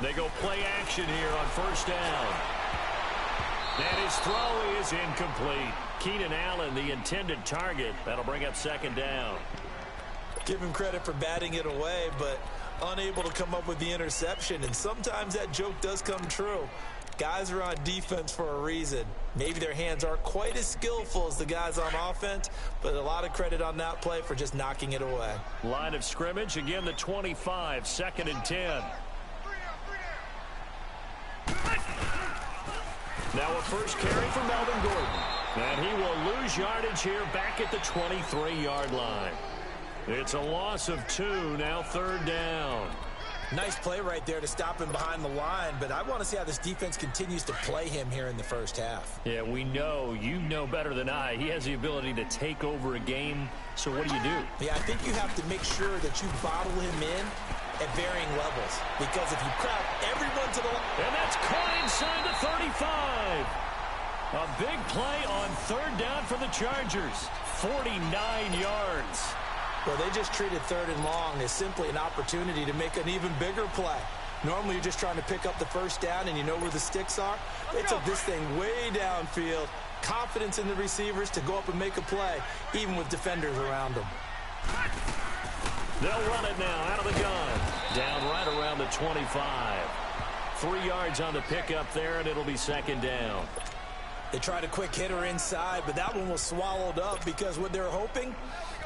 They go play action here on first down. And his throw is incomplete. Keenan Allen, the intended target. That'll bring up second down. Give him credit for batting it away, but unable to come up with the interception. And sometimes that joke does come true. Guys are on defense for a reason. Maybe their hands aren't quite as skillful as the guys on offense, but a lot of credit on that play for just knocking it away. Line of scrimmage, again the 25, 2nd and 10. Now a first carry for Melvin Gordon. And he will lose yardage here back at the 23-yard line. It's a loss of 2, now 3rd down. Nice play right there to stop him behind the line, but I want to see how this defense continues to play him here in the first half. Yeah, we know, you know better than I, he has the ability to take over a game, so what do? Yeah, I think you have to make sure that you bottle him in at varying levels, because if you crowd everyone to the line. And that's caught inside the 35. A big play on 3rd down for the Chargers, 49 yards. Well, they just treated 3rd and long as simply an opportunity to make an even bigger play. Normally, you're just trying to pick up the first down, and you know where the sticks are. They took this thing way downfield. Confidence in the receivers to go up and make a play, even with defenders around them. They'll run it now out of the gun. Down right around the 25. 3 yards on the pickup there, and it'll be 2nd down. They tried a quick hitter inside, but that one was swallowed up because what they're hoping,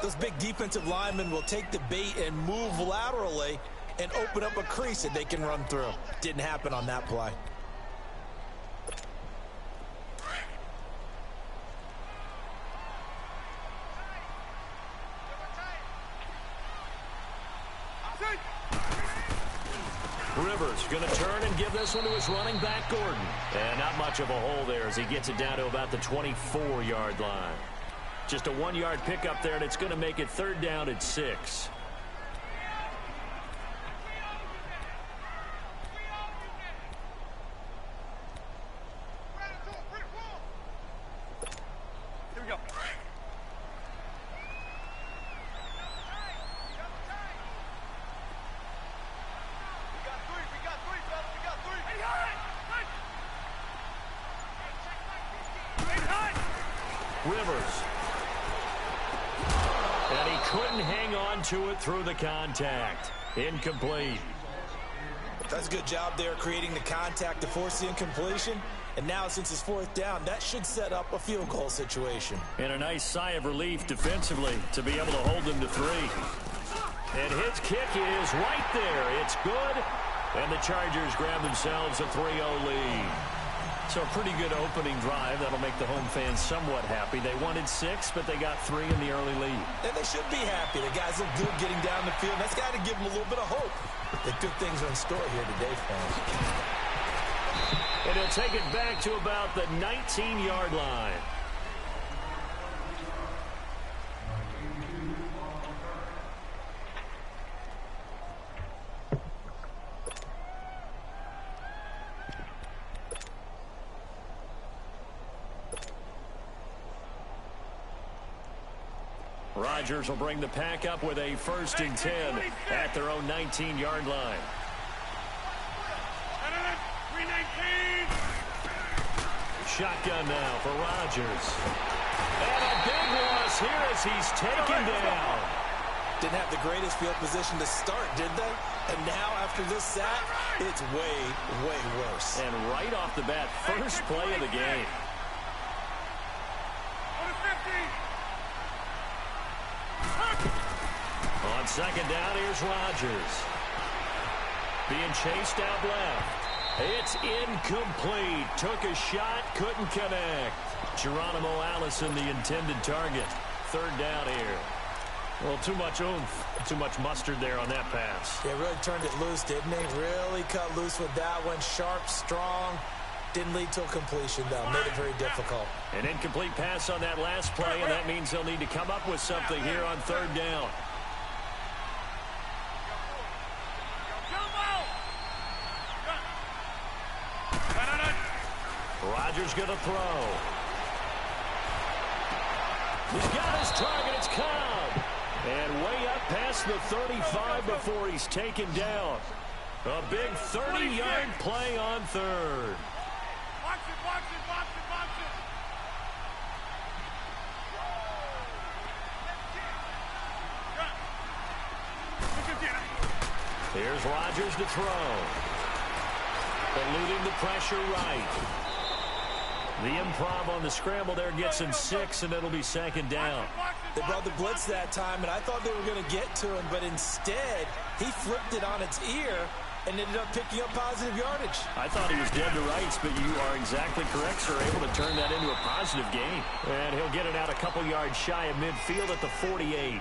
those big defensive linemen will take the bait and move laterally and open up a crease that they can run through. Didn't happen on that play. Rivers going to turn and give this one to his running back, Gordon. And not much of a hole there as he gets it down to about the 24-yard line. Just a 1-yard pickup there, and it's going to make it 3rd down at 6. Here we go. Rivers. And he couldn't hang on to it through the contact. Incomplete. That's a good job there creating the contact to force the incompletion. And now since it's 4th down, that should set up a field goal situation. And a nice sigh of relief defensively to be able to hold them to 3. And his kick is right there. It's good. And the Chargers grab themselves a 3-0 lead. So a pretty good opening drive. That'll make the home fans somewhat happy. They wanted 6, but they got 3 in the early lead. And they should be happy. The guys look good getting down the field. That's got to give them a little bit of hope that good things are in store here today, fans. And he'll take it back to about the 19-yard line. Rodgers will bring the pack up with a 1st and 10 at their own 19-yard line. Shotgun now for Rodgers. And a big loss here as he's taken down. Didn't have the greatest field position to start, did they? And now after this sack, it's way, way worse. And right off the bat, first play of the game. On 2nd down, here's Rodgers. Being chased out left. It's incomplete. Took a shot, couldn't connect. Geronimo Allison, the intended target. 3rd down here. Well, too much oomph, too much mustard there on that pass. They really turned it loose, didn't they? Really cut loose with that one. Sharp, strong. Didn't lead to a completion, though. Made it very difficult. An incomplete pass on that last play, and that means they'll need to come up with something here on 3rd down. Rodgers going to throw. He's got his target. It's Cobb. And way up past the 35 before he's taken down. A big 30-yard play on third. Box it, box it, box it, box it. Here's Rodgers to throw. Eluding the pressure right. The improv on the scramble there gets him 6, and it'll be second down. They brought the blitz that time, and I thought they were going to get to him, but instead, he flipped it on its ear and ended up picking up positive yardage. I thought he was dead to rights, but you are exactly correct, sir. Able to turn that into a positive gain. And he'll get it out a couple yards shy of midfield at the 48.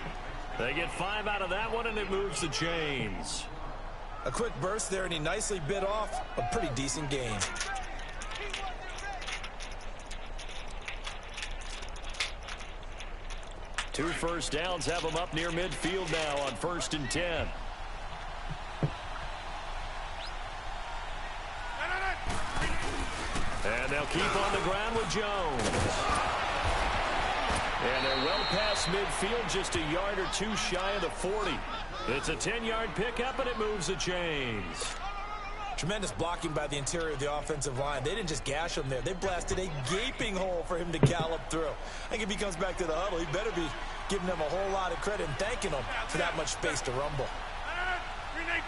They get 5 out of that one, and it moves the chains. A quick burst there, and he nicely bit off a pretty decent gain. Two first downs have him up near midfield now on 1st and 10. And they'll keep on the ground with Jones. And they're well past midfield, just a yard or two shy of the 40. It's a 10-yard pickup, and it moves the chains. Tremendous blocking by the interior of the offensive line. They didn't just gash him there. They blasted a gaping hole for him to gallop through. I think if he comes back to the huddle, he better be giving them a whole lot of credit and thanking them for that much space to rumble. 319.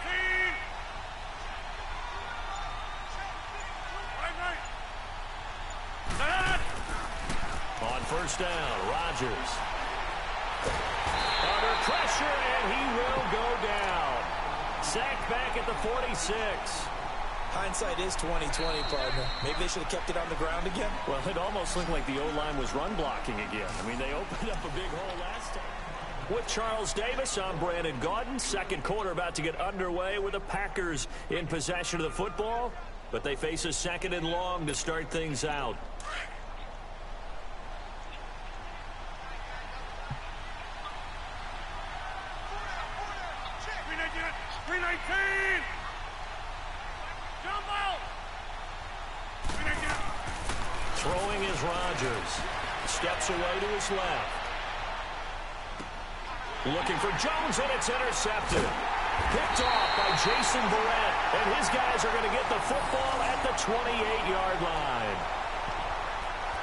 On first down, Rodgers. Under pressure, and he will go down. Sacked back at the 46. Hindsight is 20/20, partner. Maybe they should have kept it on the ground again. Well, it almost looked like the O-line was run blocking again. I mean, they opened up a big hole last time. With Charles Davis, I'm Brandon Gaudin. Second quarter about to get underway with the Packers in possession of the football, but they face a 2nd and long to start things out. Throwing is Rodgers. Steps away to his left. Looking for Jones, and it's intercepted. Picked off by Jason Barrett, and his guys are going to get the football at the 28-yard line.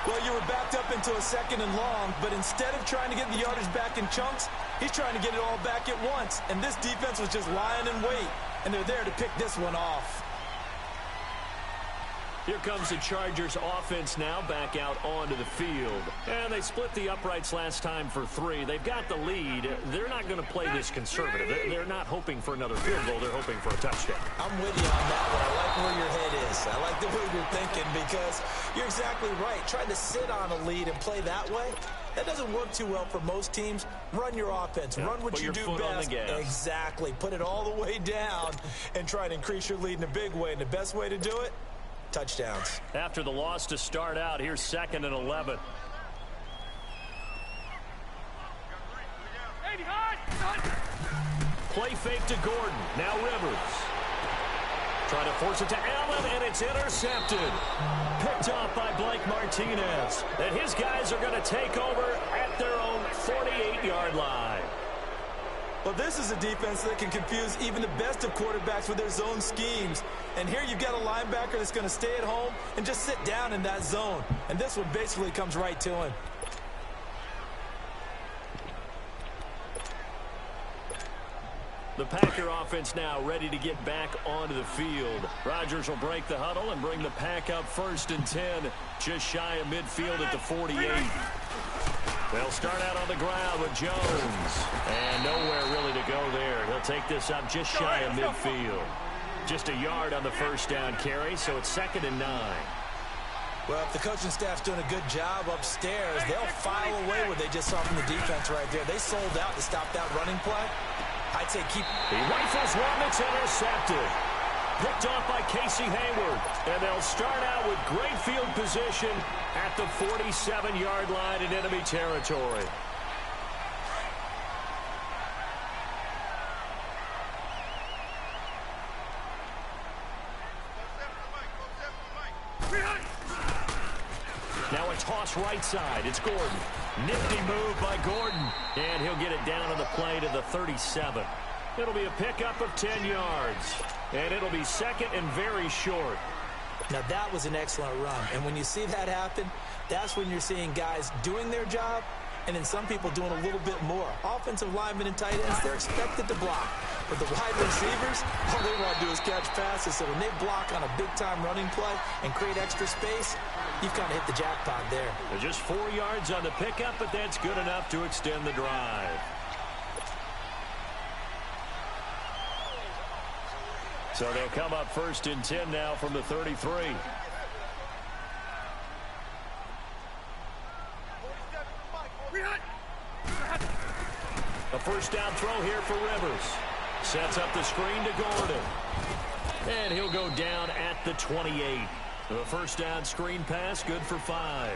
Well, you were backed up into a 2nd and long, but instead of trying to get the yardage back in chunks, he's trying to get it all back at once. And this defense was just lying in wait, and they're there to pick this one off. Here comes the Chargers offense now back out onto the field. And they split the uprights last time for 3. They've got the lead. They're not going to play this conservative. They're not hoping for another field goal. They're hoping for a touchdown. I'm with you on that one. I like where your head is. I like the way you're thinking because you're exactly right. Trying to sit on a lead and play that way, that doesn't work too well for most teams. Run your offense. Yeah, run what you do best. Exactly. Put it all the way down and try to increase your lead in a big way. And the best way to do it, touchdowns. After the loss to start out, here's 2nd and 11. Play fake to Gordon. Now Rivers. Trying to force it to Allen, and it's intercepted. Picked off by Blake Martinez. And his guys are going to take over at their own 48-yard line. Well, this is a defense that can confuse even the best of quarterbacks with their zone schemes. And here you've got a linebacker that's going to stay at home and just sit down in that zone. And this one basically comes right to him. The Packer offense now ready to get back onto the field. Rodgers will break the huddle and bring the Pack up 1st and 10, just shy of midfield at the 48. They'll start out on the ground with Jones. And nowhere really to go there. He'll take this up just shy of midfield. Just a yard on the first down carry, so it's 2nd and 9. Well, if the coaching staff's doing a good job upstairs, they'll file away what they just saw from the defense right there. They sold out to stop that running play. I'd say keep... He rifles one that's intercepted. Picked off by Casey Hayward. And they'll start out with great field position at the 47-yard line in enemy territory. Now a toss right side. It's Gordon. Nifty move by Gordon. And he'll get it down on the play to the 37. It'll be a pickup of 10 yards. And it'll be second and very short. Now that was an excellent run. And when you see that happen, that's when you're seeing guys doing their job and then some people doing a little bit more. Offensive linemen and tight ends, they're expected to block. But the wide receivers, all they want to do is catch passes. So when they block on a big-time running play and create extra space, you've kind of hit the jackpot there. They're just 4 yards on the pickup, but that's good enough to extend the drive. So they'll come up 1st and 10 now from the 33. A first down throw here for Rivers. Sets up the screen to Gordon. And he'll go down at the 28. The first down screen pass, good for 5.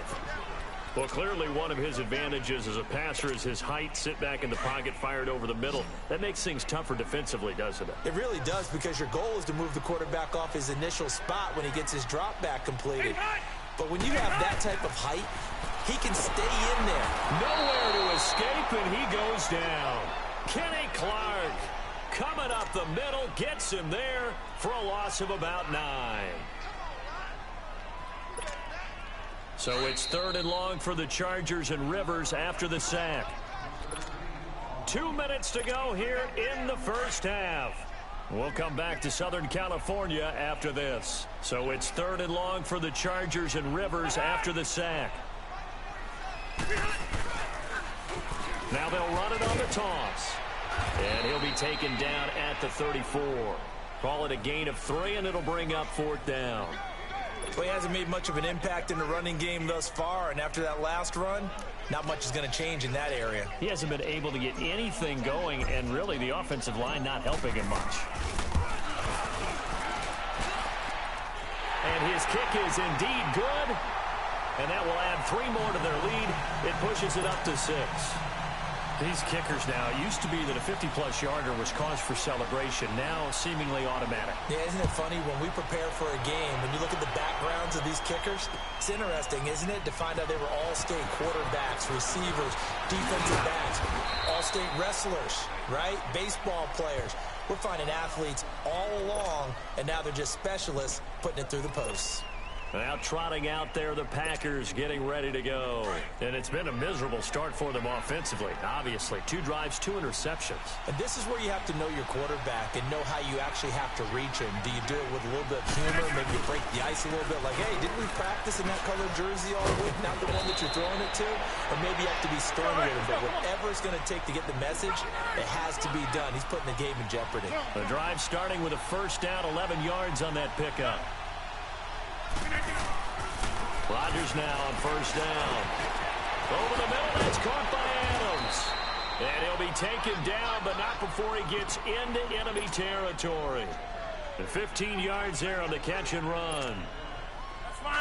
Well, clearly one of his advantages as a passer is his height. Sit back in the pocket, fired over the middle. That makes things tougher defensively, doesn't it? It really does, because your goal is to move the quarterback off his initial spot when he gets his drop back completed. But when you have that type of height, he can stay in there. Nowhere to escape, and he goes down. Kenny Clark coming up the middle, gets him there for a loss of about 9. So it's 3rd and long for the Chargers, and Rivers after the sack. 2 minutes to go here in the first half. We'll come back to Southern California after this. So it's 3rd and long for the Chargers, and Rivers after the sack. Now they'll run it on the toss. And he'll be taken down at the 34. Call it a gain of 3, and it'll bring up 4th down. Well, he hasn't made much of an impact in the running game thus far, and after that last run, not much is going to change in that area. He hasn't been able to get anything going, and really the offensive line not helping him much. And his kick is indeed good, and that will add 3 more to their lead. It pushes it up to 6. These kickers now, it used to be that a 50-plus yarder was cause for celebration. Now seemingly automatic. Yeah, isn't it funny when we prepare for a game, when you look at the backgrounds of these kickers, it's interesting, isn't it, to find out they were all-state quarterbacks, receivers, defensive backs, all-state wrestlers, right? Baseball players. We're finding athletes all along, and now they're just specialists putting it through the posts. Now trotting out there, the Packers getting ready to go. And it's been a miserable start for them offensively, obviously. 2 drives, 2 interceptions. And this is where you have to know your quarterback and know how you actually have to reach him. Do you do it with a little bit of humor? Maybe you break the ice a little bit like, hey, didn't we practice in that colored jersey all week? Not the one that you're throwing it to? Or maybe you have to be stern with him. But whatever it's going to take to get the message, it has to be done. He's putting the game in jeopardy. The drive starting with a first down, 11 yards on that pickup. Rodgers now on first down. Over the middle, that's caught by Adams. And he'll be taken down, but not before he gets into enemy territory. And 15 yards there on the catch and run.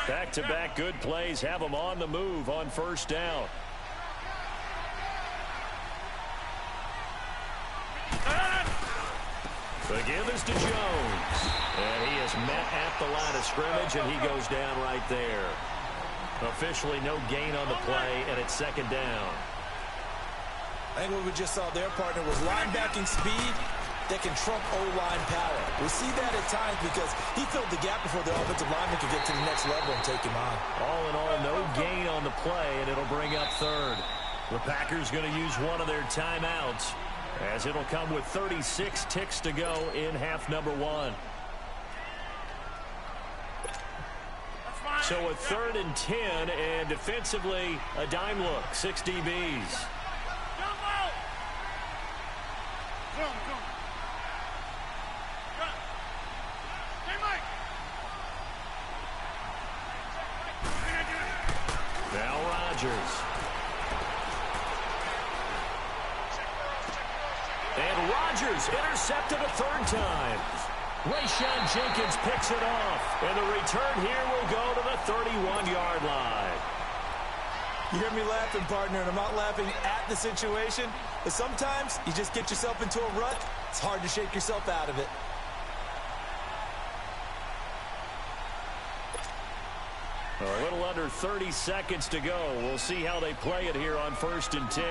Back-to-back good plays have him on the move on first down. The give is to Jones. And he is met at the line of scrimmage, and he goes down right there. Officially no gain on the play, and it's 2nd down. I think what we just saw there, partner, was linebacking speed that can trump O-line power. We see that at times because he filled the gap before the offensive lineman could get to the next level and take him on. All in all, no gain on the play, and it'll bring up 3rd. The Packers going to use one of their timeouts, as it'll come with 36 ticks to go in half number 1. So a 3rd and 10, and defensively, a dime look, 6 DBs. Now Rodgers. And Rodgers intercepted a 3rd time. Rayshon Jenkins picks it off. And the return here will go to the 31-yard line. You hear me laughing, partner, and I'm not laughing at the situation, but sometimes you just get yourself into a rut. It's hard to shake yourself out of it. A little under 30 seconds to go. We'll see how they play it here on 1st and 10.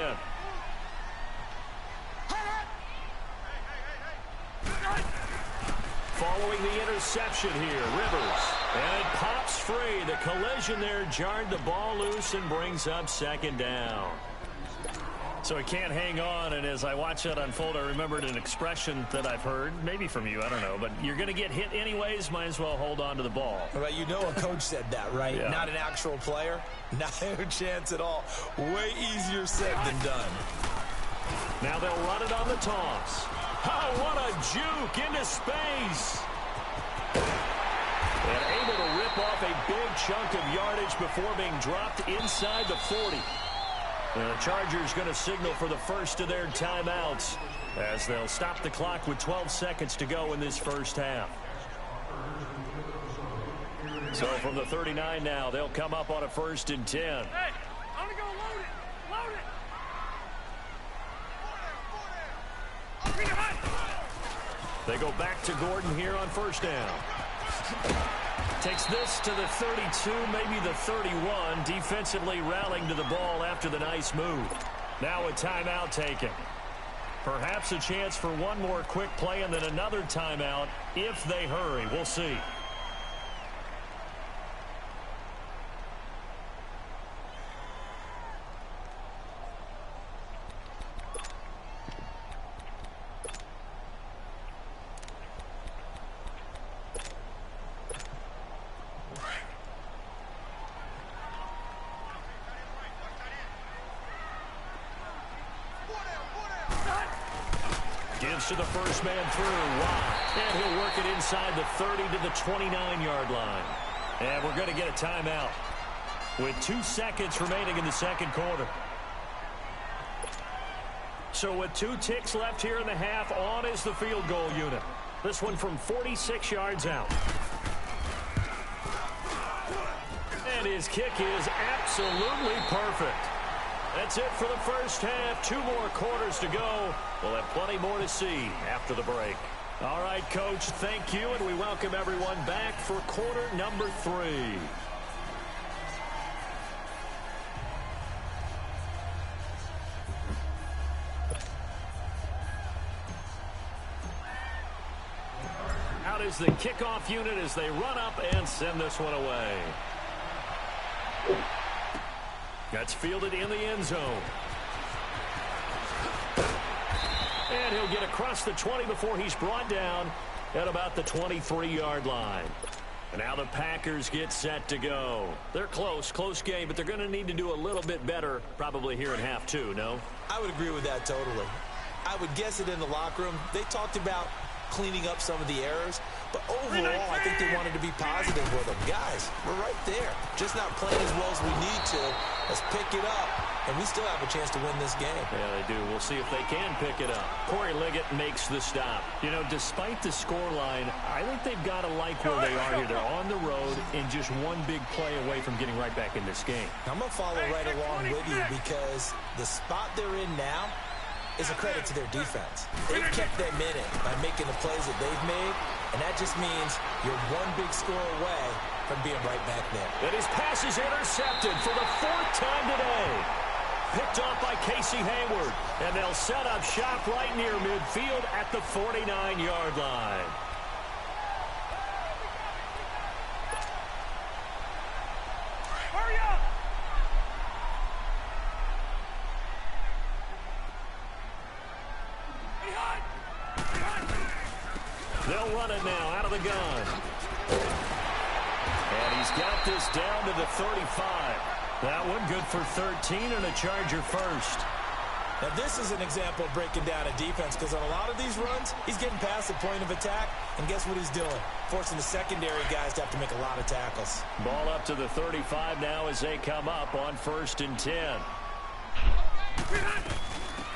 Following the interception here, Rivers. And it pops free. The collision there jarred the ball loose and brings up 2nd down. So he can't hang on, and as I watch that unfold, I remembered an expression that I've heard, maybe from you, I don't know, but you're going to get hit anyways, might as well hold on to the ball. Well, you know a coach said that, right? Yeah. Not an actual player. Not a chance at all. Way easier said than done. Now they'll run it on the toss. Oh, what a juke into space. And able to rip off a big chunk of yardage before being dropped inside the 40. And the Chargers going to signal for the first of their timeouts as they'll stop the clock with 12 seconds to go in this first half. So from the 39 now, they'll come up on a 1st and 10. Hey, I'm going to go load it. Load it. They go back to Gordon here on 1st down. Takes this to the 32, maybe the 31. Defensively rallying to the ball after the nice move. Now a timeout taken. Perhaps a chance for one more quick play and then another timeout if they hurry. We'll see. Gives to the first man through. Wow. And he'll work it inside the 30 to the 29-yard line. And we're going to get a timeout with 2 seconds remaining in the 2nd quarter. So with 2 ticks left here in the half, on is the field goal unit. This one from 46 yards out. And his kick is absolutely perfect. That's it for the first half. 2 more quarters to go. We'll have plenty more to see after the break. All right, Coach, thank you, and we welcome everyone back for quarter number 3. Out is the kickoff unit as they run up and send this one away. That's fielded in the end zone. And he'll get across the 20 before he's brought down at about the 23-yard line. And now the Packers get set to go. They're close game, but they're going to need to do a little bit better probably here in half 2, no? I would agree with that totally. I would guess it in the locker room. They talked about cleaning up some of the errors, but overall, I think they wanted to be positive with them. Guys, we're right there. Just not playing as well as we need to. Let's pick it up, and we still have a chance to win this game. Yeah, they do. We'll see if they can pick it up. Corey Liggett makes the stop. You know, despite the scoreline, I think they've got to like where they are here. They're on the road and just one big play away from getting right back in this game. I'm going to follow right along with you because the spot they're in now is a credit to their defense. They've kept them in it by making the plays that they've made, and that just means you're one big score away from being right back there. And his pass is intercepted for the 4th time today. Picked off by Casey Hayward, and they'll set up shop right near midfield at the 49-yard line. Hurry up! They'll run it now out of the gun. And he's got this down to the 35. That one good for 13 and a Charger first. Now, this is an example of breaking down a defense because on a lot of these runs, he's getting past the point of attack, and guess what he's doing? Forcing the secondary guys to have to make a lot of tackles. Ball up to the 35 now as they come up on 1st and 10.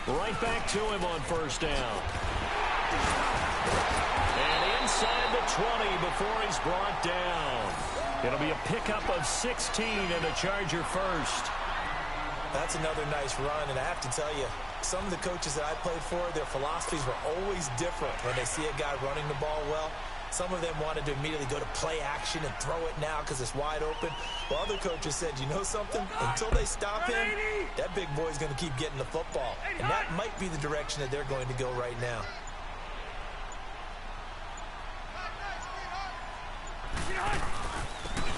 Right back to him on 1st down. And inside the 20 before he's brought down. It'll be a pickup of 16 and a Charger first. That's another nice run, and I have to tell you, some of the coaches that I played for, their philosophies were always different when they see a guy running the ball well. Some of them wanted to immediately go to play action and throw it now because it's wide open. Well, other coaches said, you know something? Until they stop him, that big boy's going to keep getting the football. And that might be the direction that they're going to go right now.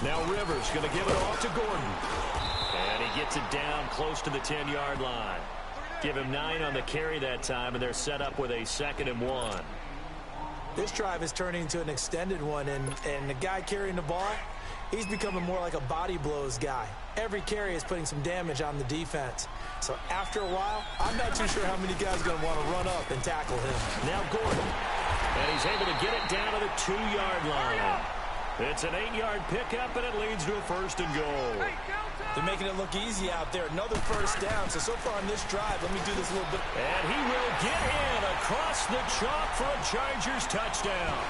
Now Rivers going to give it off to Gordon. And he gets it down close to the 10-yard line. Give him 9 on the carry that time, and they're set up with a 2nd and 1. This drive is turning into an extended one, and the guy carrying the ball, he's becoming more like a body blows guy. Every carry is putting some damage on the defense. So after a while, I'm not too sure how many guys are going to want to run up and tackle him. Now Gordon. And he's able to get it down to the 2-yard line. It's an 8-yard pickup, and it leads to a 1st and goal. They're making it look easy out there. Another 1st down. So far on this drive, let me do this a little bit. And he will get in across the chalk for a Chargers touchdown.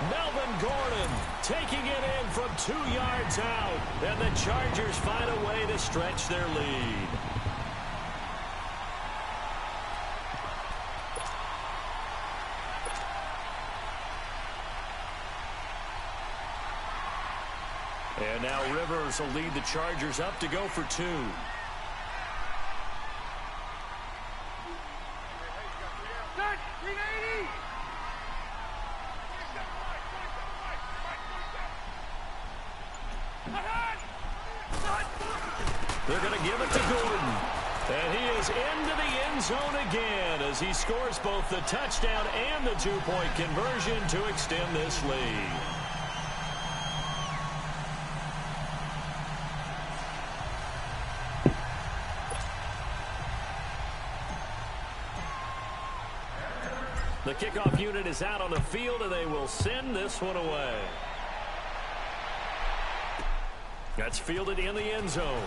Melvin Gordon taking it in from 2 yards out. And the Chargers find a way to stretch their lead. And now Rivers will lead the Chargers up to go for 2. They're going to give it to Gordon. And he is into the end zone again as he scores both the touchdown and the 2-point conversion to extend this lead. The kickoff unit is out on the field, and they will send this one away. That's fielded in the end zone.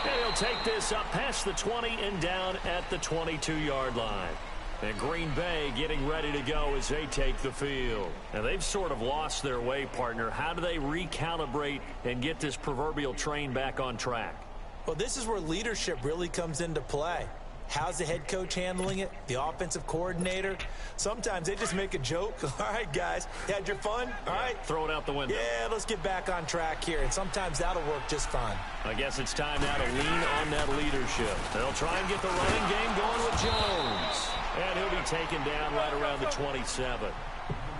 And he'll take this up past the 20 and down at the 22-yard line. And Green Bay getting ready to go as they take the field. And they've sort of lost their way, partner. How do they recalibrate and get this proverbial train back on track? Well, this is where leadership really comes into play. How's the head coach handling it? The offensive coordinator? Sometimes they just make a joke. All right, guys, you had your fun? All right. Throw it out the window. Yeah, let's get back on track here. And sometimes that'll work just fine. I guess it's time now to lean on that leadership. They'll try and get the running game going with Jones. And he'll be taken down right around the 27.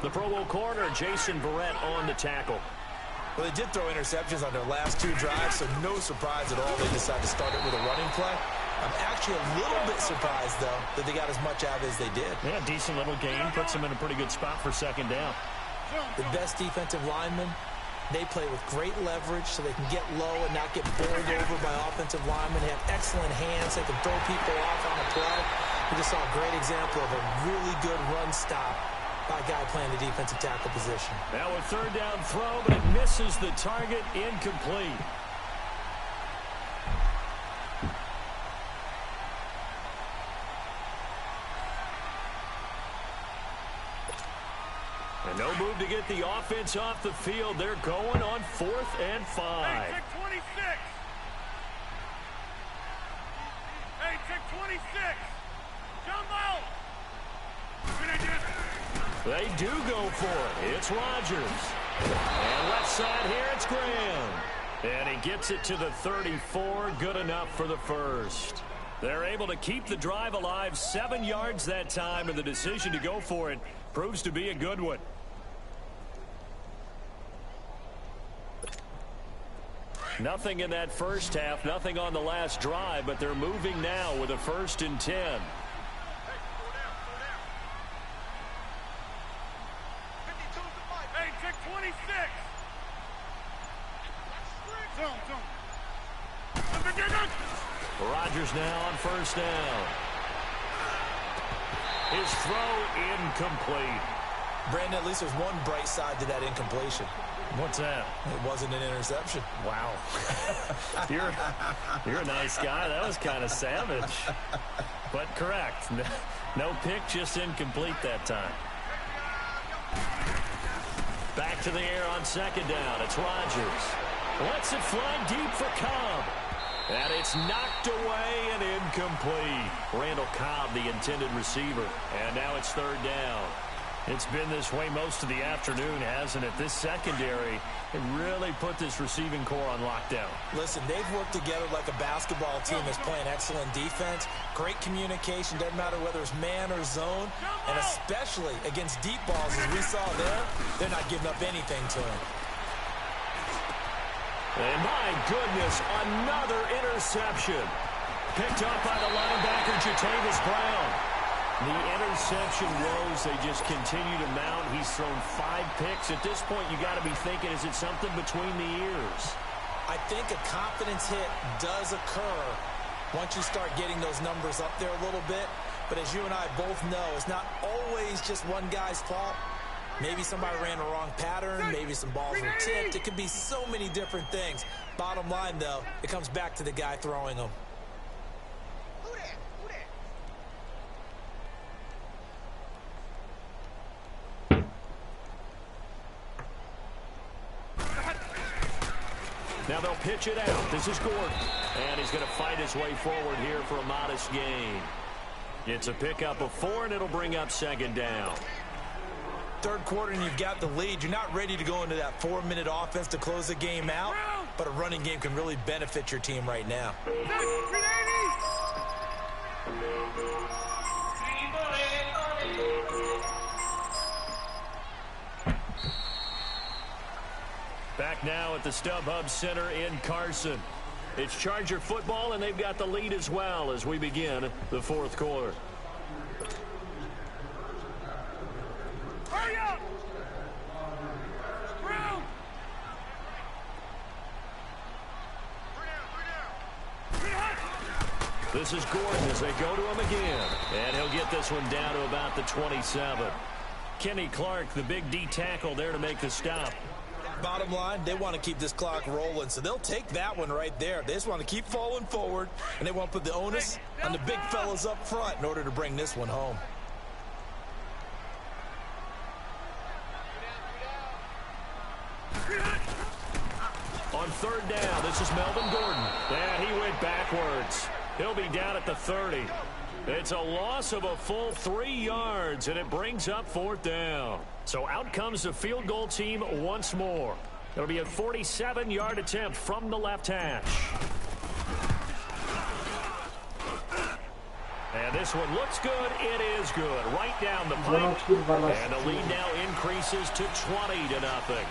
The Pro Bowl corner, Jason Verrett, on the tackle. Well, they did throw interceptions on their last 2 drives, so no surprise at all they decided to start it with a running play. I'm actually a little bit surprised, though, that they got as much out as they did. Yeah, decent little gain. Puts them in a pretty good spot for 2nd down. The best defensive linemen, they play with great leverage so they can get low and not get bowled over by offensive linemen. They have excellent hands. They can throw people off on a play. We just saw a great example of a really good run stop by a guy playing the defensive tackle position. Now a 3rd down throw, but it misses the target, incomplete. And no move to get the offense off the field. They're going on 4th and 5. Hey, check 26. Hey, check 26. Jumbo. They do go for it. It's Rodgers. And left side here, it's Graham. And he gets it to the 34. Good enough for the 1st. They're able to keep the drive alive, 7 yards that time, and the decision to go for it proves to be a good one. Nothing in that first half, nothing on the last drive, but they're moving now with a 1st and 10. Hey, check 26. Rodgers now on 1st down. His throw incomplete. Brandon, at least there's one bright side to that incompletion. What's that? It wasn't an interception. Wow. You're a nice guy. That was kind of savage. But correct. No pick, just incomplete that time. Back to the air on 2nd down. It's Rodgers. Lets it fly deep for Cobb. And it's knocked away and incomplete. Randall Cobb, the intended receiver. And now it's third down. It's been this way most of the afternoon, hasn't it? This secondary can really put this receiving core on lockdown. Listen, they've worked together like a basketball team that's playing excellent defense. Great communication, doesn't matter whether it's man or zone. And especially against deep balls, as we saw there, they're not giving up anything to him. And my goodness, another interception. Picked up by the linebacker, Jatavis Brown. The interception woes, they just continue to mount. He's thrown 5 picks. At this point, you got to be thinking, is it something between the ears? I think a confidence hit does occur once you start getting those numbers up there a little bit. But as you and I both know, it's not always just one guy's fault. Maybe somebody ran the wrong pattern. Maybe some balls were tipped. It could be so many different things. Bottom line, though, it comes back to the guy throwing them. Now they'll pitch it out. This is Gordon. And he's going to fight his way forward here for a modest gain. It's a pickup of 4, and it'll bring up second down. Third quarter and you've got the lead. You're not ready to go into that 4-minute offense to close the game out, but a running game can really benefit your team right now. Back now at the StubHub Center in Carson. It's Charger football, and they've got the lead as well as we begin the fourth quarter. Hurry up! Brown! This is Gordon as they go to him again. And he'll get this one down to about the 27. Kenny Clark, the big D tackle there to make the stop. Bottom line, they want to keep this clock rolling, so they'll take that one right there. They just want to keep falling forward, and they want to put the onus on the big fellas up front in order to bring this one home. On third down, this is Melvin Gordon. And he went backwards. He'll be down at the 30. It's a loss of a full 3 yards, and it brings up fourth down. So out comes the field goal team once more. It'll be a 47-yard attempt from the left hash. And this one looks good. It is good. Right down the pipe. And the lead now increases to 20-0.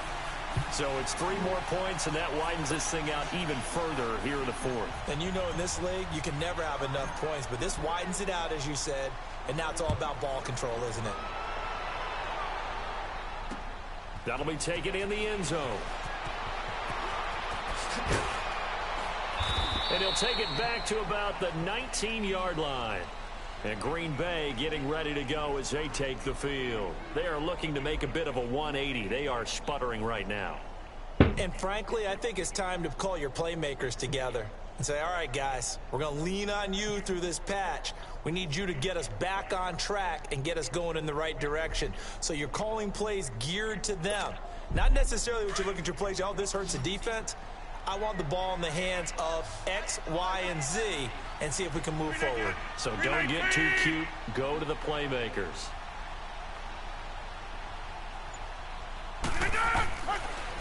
So it's 3 more points, and that widens this thing out even further here in the fourth. And you know in this league, you can never have enough points, but this widens it out, as you said, and now it's all about ball control, isn't it? That'll be taken in the end zone. And he'll take it back to about the 19-yard line. And Green Bay getting ready to go as they take the field. They are looking to make a bit of a 180. They are sputtering right now. And frankly, I think it's time to call your playmakers together and say, all right, guys, we're going to lean on you through this patch. We need you to get us back on track and get us going in the right direction. So you're calling plays geared to them. Not necessarily what you look at your plays, oh, this hurts the defense. I want the ball in the hands of X, Y, and Z and see if we can move forward. So don't get too cute. Go to the playmakers.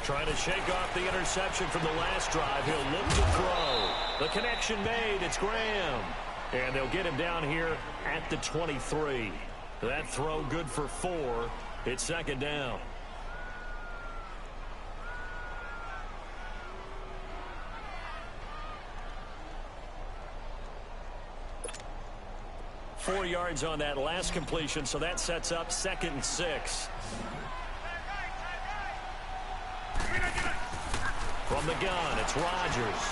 Trying to shake off the interception from the last drive. He'll look to throw. The connection made. It's Graham. And they'll get him down here at the 23. That throw good for 4. It's second down. Four yards on that last completion, so that sets up 2nd and 6. From the gun, it's Rodgers.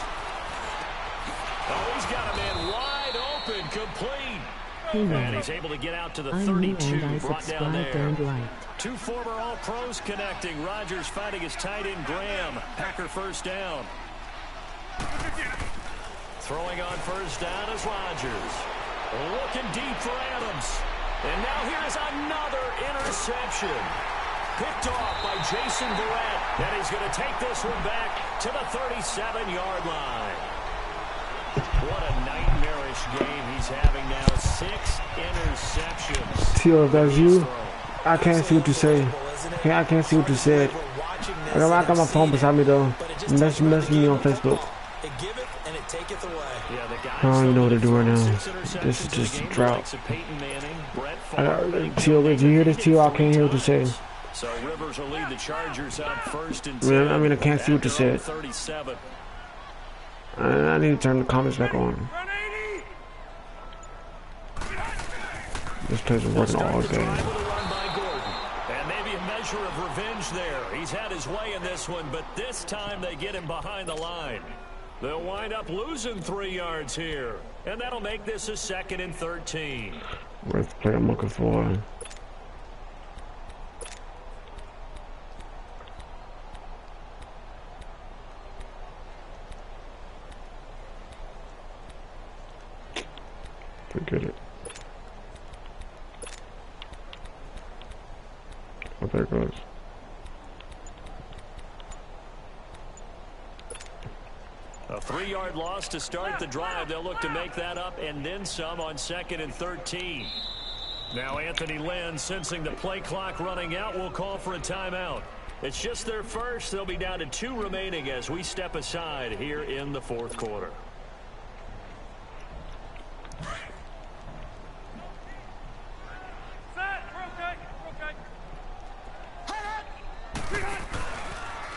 Oh, he's got a man wide open, complete. And he's able to get out to the 32, brought down there. 2 former All-Pros connecting. Rodgers fighting his tight end, Graham. Packer first down. Throwing on first down is Rodgers. Looking deep for Adams. And now here's another interception. Picked off by Jason Verrett. And he's going to take this one back to the 37-yard line. What a nightmarish game he's having now. 6 interceptions. Tio, if that's you, I can't see what you say. I can't see what you said. I got my phone beside me though. Message me on Facebook. I don't even know what to do right now. This is just a drought. Tio, if you hear this, Tio, I can't hear what you say. So Rivers will lead the Chargers up 1st and 10. I mean, I can't see what you said. I need to turn the comments back on. This place is working all day. And maybe a measure of revenge there. He's had his way in this one, but this time they get him behind the line. They'll wind up losing 3 yards here. And that'll make this a 2nd and 13. Where's the play I'm looking for? Forget it. Oh, there it goes. A 3-yard loss to start the drive. They'll look to make that up and then some on 2nd and 13. Now Anthony Lynn, sensing the play clock running out, will call for a timeout. It's just their first. They'll be down to 2 remaining as we step aside here in the 4th quarter.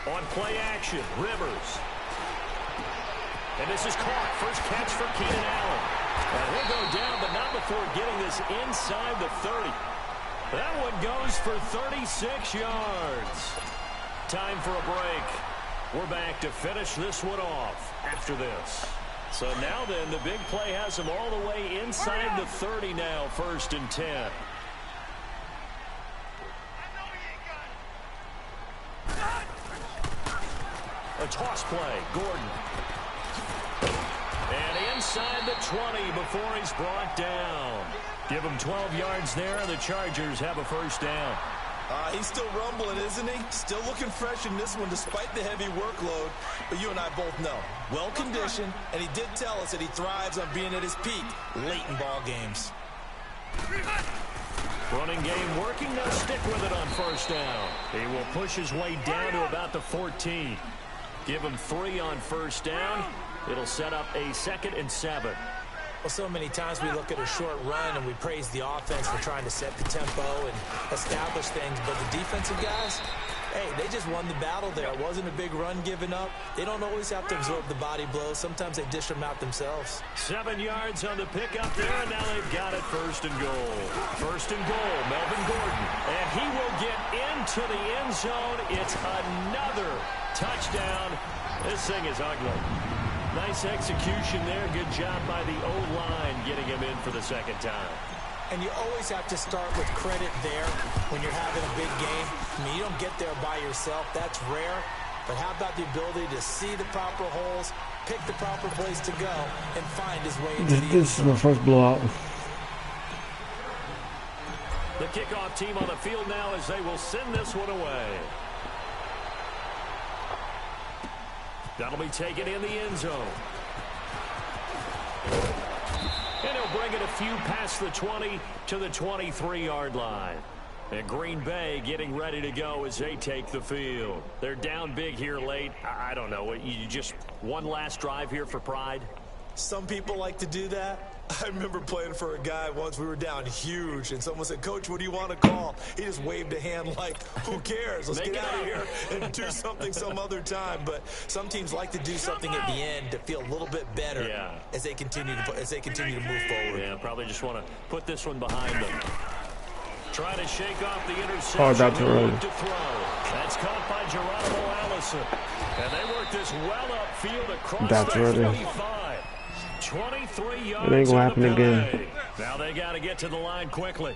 On play action, Rivers. And this is caught. First catch for Keenan Allen. And he'll go down, but not before getting this inside the 30. That one goes for 36 yards. Time for a break. We're back to finish this one off after this. So now then, the big play has him all the way inside the 30 now, 1st and 10. A toss play, Gordon. And inside the 20 before he's brought down. Give him 12 yards there, and the Chargers have a 1st down. He's still rumbling, isn't he? Still looking fresh in this one despite the heavy workload. But you and I both know, well-conditioned, and he did tell us that he thrives on being at his peak late in ball games. Running game working. They'll stick with it on 1st down. He will push his way down to about the 14. Give him 3 on 1st down. It'll set up a 2nd and 7. Well, so many times we look at a short run and we praise the offense for trying to set the tempo and establish things. But the defensive guys, hey, they just won the battle there. It wasn't a big run given up. They don't always have to absorb the body blows. Sometimes they dish them out themselves. 7 yards on the pickup there, and now they've got it 1st and goal. 1st and goal, Melvin Gordon. And he will get into the end zone. It's another touchdown. This thing is ugly. Nice execution there. Good job by the O-line getting him in for the 2nd time. And you always have to start with credit there when you're having a big game. I mean, you don't get there by yourself. That's rare. But how about the ability to see the proper holes, pick the proper place to go, and find his way into the end zone. This is my first blowout. The kickoff team on the field now as they will send this one away. That'll be taken in the end zone. And he'll bring it a few past the 20 to the 23-yard line. And Green Bay getting ready to go as they take the field. They're down big here late. I don't know. You just one last drive here for pride? Some people like to do that. I remember playing for a guy once. We were down huge, and someone said, "Coach, what do you want to call?" He just waved a hand like, who cares? Let's get out of here and do something some other time. But some teams like to do something at the end to feel a little bit better as they continue to move forward. Yeah, probably just want to put this one behind them. Try to shake off the interception. Oh, that's early. To throw. That's caught by Geronimo Allison. And they work this well upfield across that's the early. 45. 23 yards. It ain't gonna happen again. Now they got to get to the line quickly.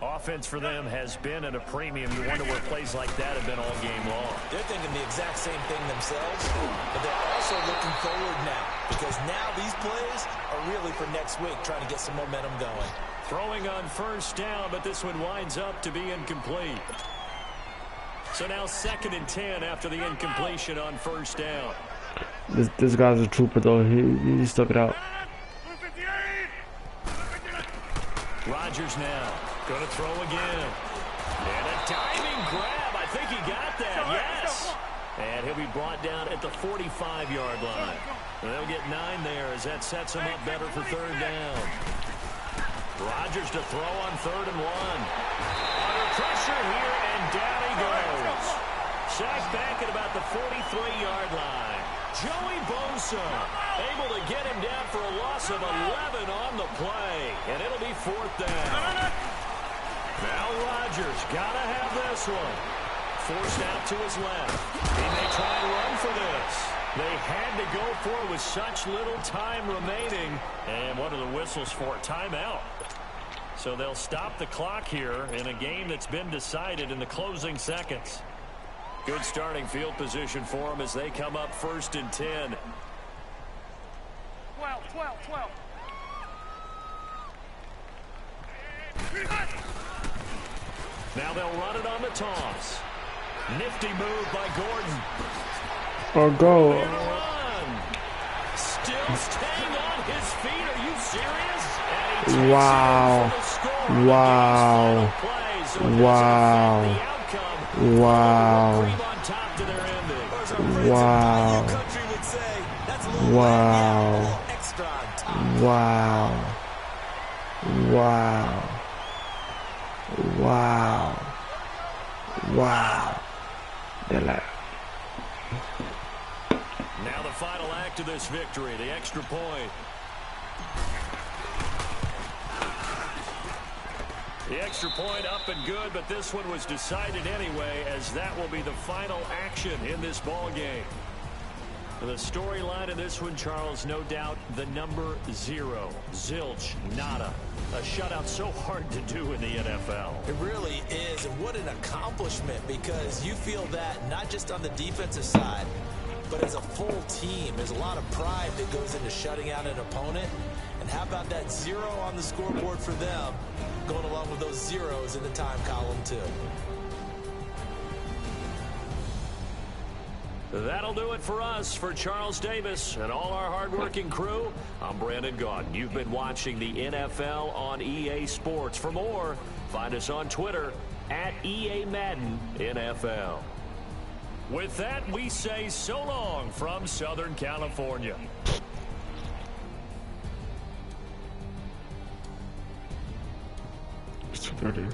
Offense for them has been at a premium. You wonder where plays like that have been all game long. They're thinking the exact same thing themselves, but they're also looking forward now because now these plays are really for next week, trying to get some momentum going. Throwing on 1st down, but this one winds up to be incomplete. So now 2nd and 10 after the incompletion on 1st down. This guy's a trooper though. He stuck it out. Rodgers now. Going to throw again. And a diving grab. I think he got that. Yes. And he'll be brought down at the 45-yard line. They'll get 9 there as that sets him up better for 3rd down. Rodgers to throw on 3rd and 1. Under pressure here, and down he goes. Sacked back at about the 43-yard line. Joey Bosa able to get him down for a loss of 11 on the play. And it'll be 4th down. Now Rodgers got to have this one. Forced out to his left. He may try and run for this. They had to go for it with such little time remaining. And what are the whistles for? Timeout. So they'll stop the clock here in a game that's been decided in the closing seconds. Good starting field position for them as they come up 1st and 10. 12. Now they'll run it on the toss. Nifty move by Gordon. Or go. Still staying on his feet. Are you serious? Wow. Wow. Wow. Wow. Wow. Wow. Wow. Wow. Wow. Wow. They're like. Now the final act of this victory, the extra point. The extra point up and good, but this one was decided anyway, as that will be the final action in this ball game. The storyline of this one, Charles, no doubt the number 0. Zilch, nada. A shutout so hard to do in the NFL. It really is, and what an accomplishment, because you feel that not just on the defensive side, but as a full team. There's a lot of pride that goes into shutting out an opponent. And how about that 0 on the scoreboard for them, going along with those zeros in the time column too. That'll do it for us. For Charles Davis and all our hardworking crew, I'm Brandon Gaudin. You've been watching the NFL on EA Sports. For more, find us on Twitter at EA Madden NFL. With that, we say so long from Southern California. It's 2:30.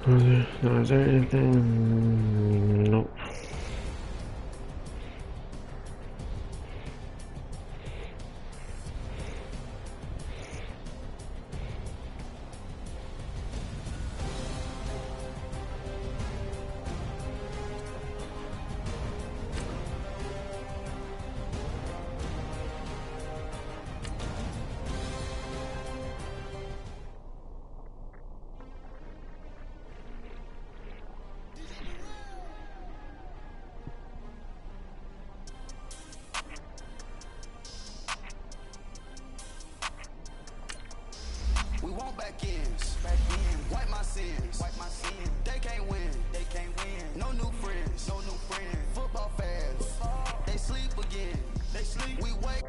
Now, is there anything? Nope. We want back ends. Wipe my sins. They can't win. No new friends. Football fans. They sleep again. We wake.